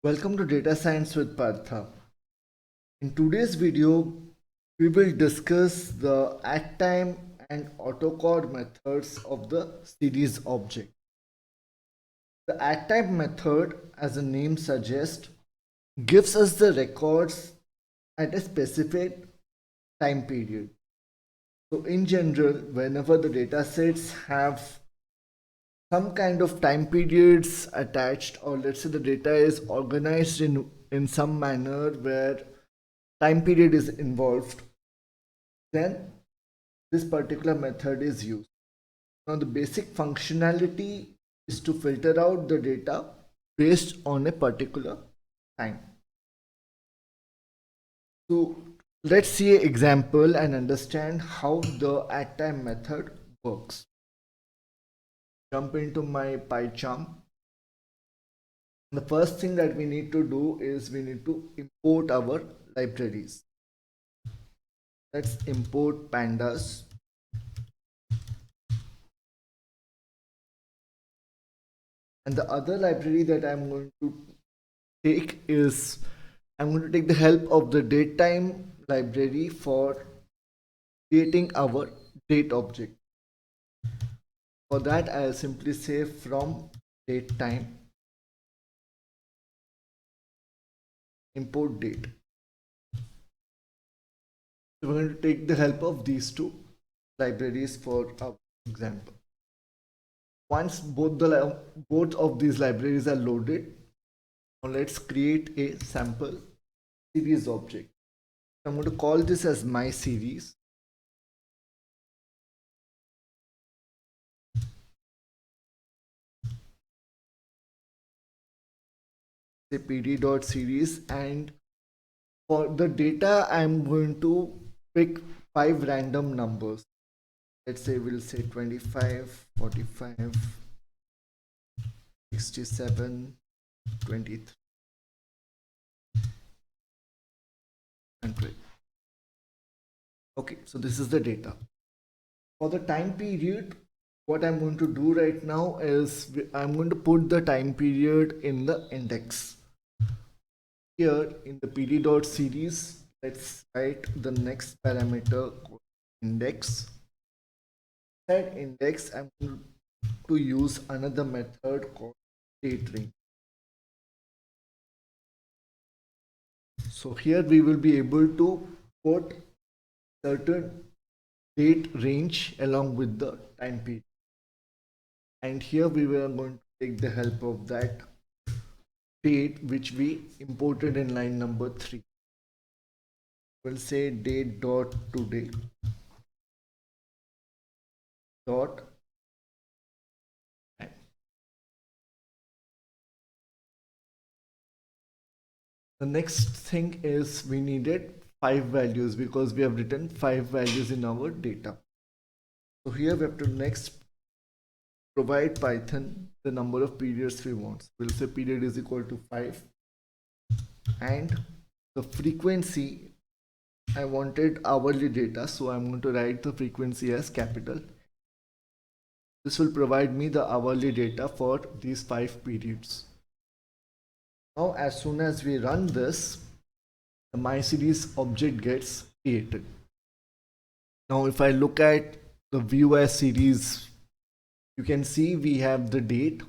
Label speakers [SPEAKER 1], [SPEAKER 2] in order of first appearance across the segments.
[SPEAKER 1] Welcome to Data Science with Partha. In today's video, we will discuss the add time and autocode methods of the series object. The add time method, as the name suggests, gives us the records at a specific time period. So in general, whenever the data sets have some kind of time periods attached, or let's say the data is organized in some manner where time period is involved, then this particular method is used. Now the basic functionality is to filter out the data based on a particular time. So let's see an example and understand how the add time method works. Jump into my PyCharm. The first thing that we need to do is we need to import our libraries. Let's import pandas. And the other library that I'm going to take is I'm going to take the help of the datetime library for creating our date object. For that, I'll simply say from datetime import date. So we're going to take the help of these two libraries for our example. Once both of these libraries are loaded, now let's create a sample series object. I'm going to call this as my series. Say pd.series, and for the data I'm going to pick 5 random numbers. Let's say we'll say 25, 45, 67, 23, 100. Okay, so this is the data. For the time period, what I'm going to do right now is I'm going to put the time period in the index. Here in the pd.series, let's write the next parameter called index. Inside index, I'm going to use another method called date range. So here we will be able to put certain date range along with the time period. And here we were going to take the help of that date which we imported in line number 3. We'll say date dot today dot time. The next thing is we needed 5 values because we have written 5 values in our data. So here we have to next provide Python the number of periods we want. We'll say period is equal to 5, and the frequency, I wanted hourly data, so I'm going to write the frequency as capital. This will provide me the hourly data for these 5 periods. Now as soon as we run this, the MySeries object gets created. Now if I look at the view as series, you can see we have the date,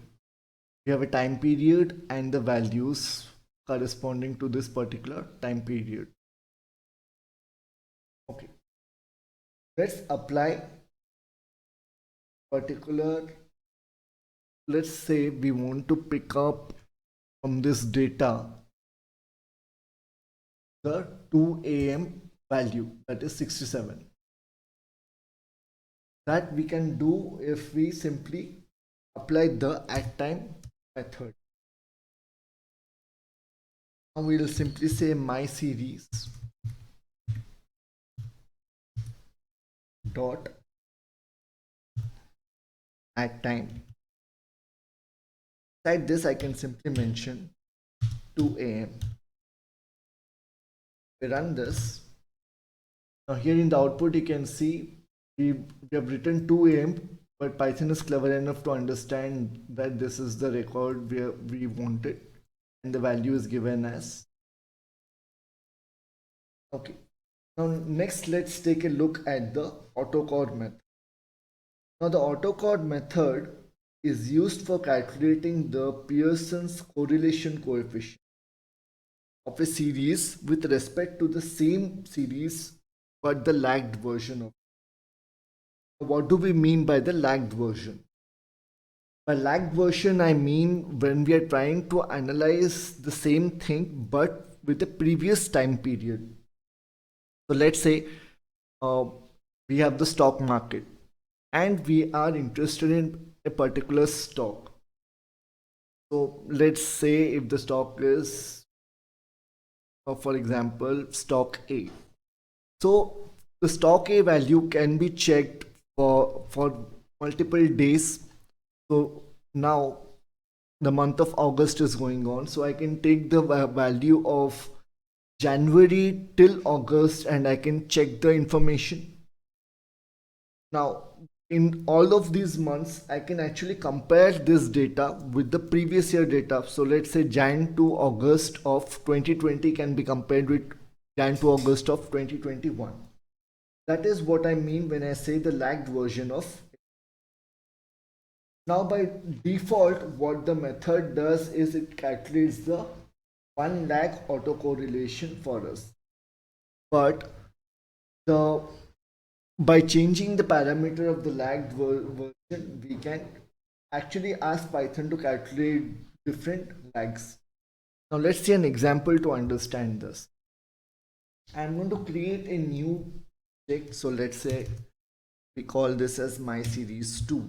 [SPEAKER 1] we have a time period, and the values corresponding to this particular time period. Okay, let's apply particular, let's say we want to pick up from this data the 2 a.m. value, that is 67. That we can do if we simply apply the add time method. Now we will simply say my series dot add time. Inside this I can simply mention 2 a.m. We run this. Now here in the output you can see we have written 2 a.m. but Python is clever enough to understand that this is the record where we wanted. and the value is given as. Okay. Now next let's take a look at the autocode method. Now the autocode method is used for calculating the Pearson's correlation coefficient of a series with respect to the same series but the lagged version of. What do we mean by the lagged version? By lagged version, I mean when we are trying to analyze the same thing but with the previous time period. So let's say uh, we have the stock market and we are interested in a particular stock. So let's say if the stock is, for example, stock A. So the stock A value can be checked for multiple days. So now the month of August is going on. So I can take the value of January till August and I can check the information. Now, in all of these months, I can actually compare this data with the previous year data. So let's say Jan to August of 2020 can be compared with Jan to August of 2021. That is what I mean when I say the lagged version of. Now by default, what the method does is it calculates the one lag autocorrelation for us. But the by changing the parameter of the lagged version, we can actually ask Python to calculate different lags. Now let's see an example to understand this. I'm going to create a new project. So let's say we call this as my series 2.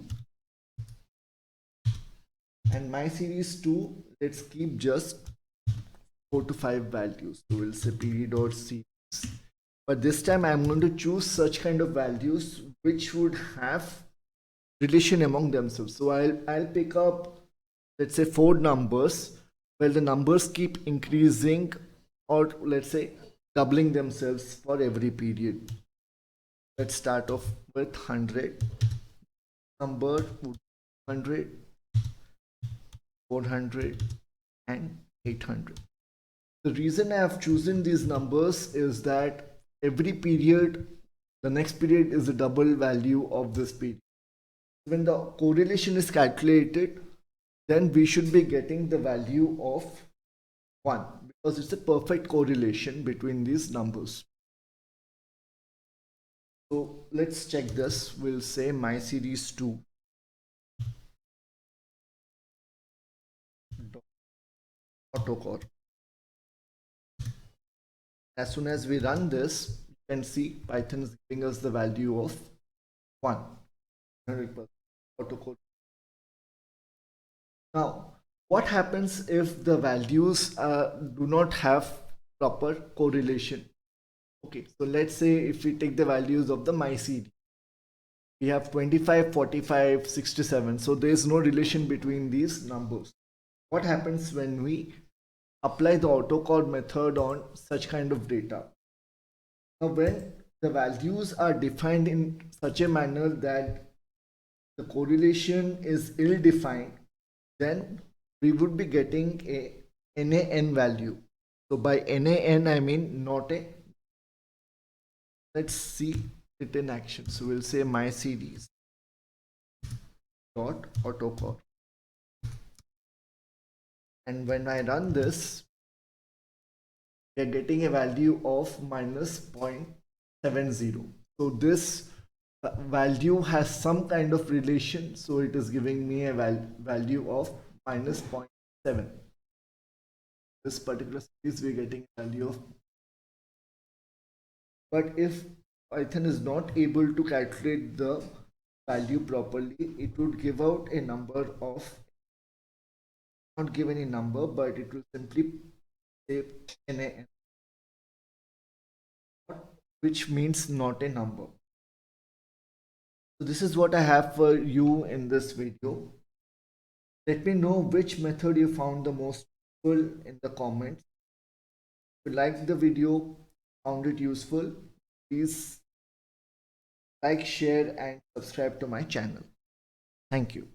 [SPEAKER 1] And my series 2, let's keep just 4 to 5 values. So we'll say pd.series. But this time I'm going to choose such kind of values which would have relation among themselves. So I'll pick up, let's say, 4 numbers. Well, the numbers keep increasing, or let's say doubling themselves for every period. Let's start off with 100. Number 100, 400 and 800. The reason I have chosen these numbers is that every period, the next period is a double value of this period. When the correlation is calculated, then we should be getting the value of 1 because it's a perfect correlation between these numbers. So let's check this. We'll say my series 2 autocore. As soon as we run this, you can see Python is giving us the value of 1. 100% autocore. Now, what happens if the values do not have proper correlation? Okay, so let's say if we take the values of the my series, we have 25, 45, 67. So there is no relation between these numbers. What happens when we apply the autocore method on such kind of data? Now, when the values are defined in such a manner that the correlation is ill-defined, then we would be getting a NaN value. So by NaN, I mean not a. Let's see it in action. So we'll say my series dot autocore. And when I run this, we are getting a value of minus 0.70. So this value has some kind of relation. So it is giving me a value of minus 0.7. This particular series, we're getting a value of. But if Python is not able to calculate the value properly, it would give out a number of, not give any number, but it will simply say NaN, which means not a number. So this is what I have for you in this video. Let me know which method you found the most useful in the comments. If you liked the video, found it useful, please like, share and subscribe to my channel. Thank you.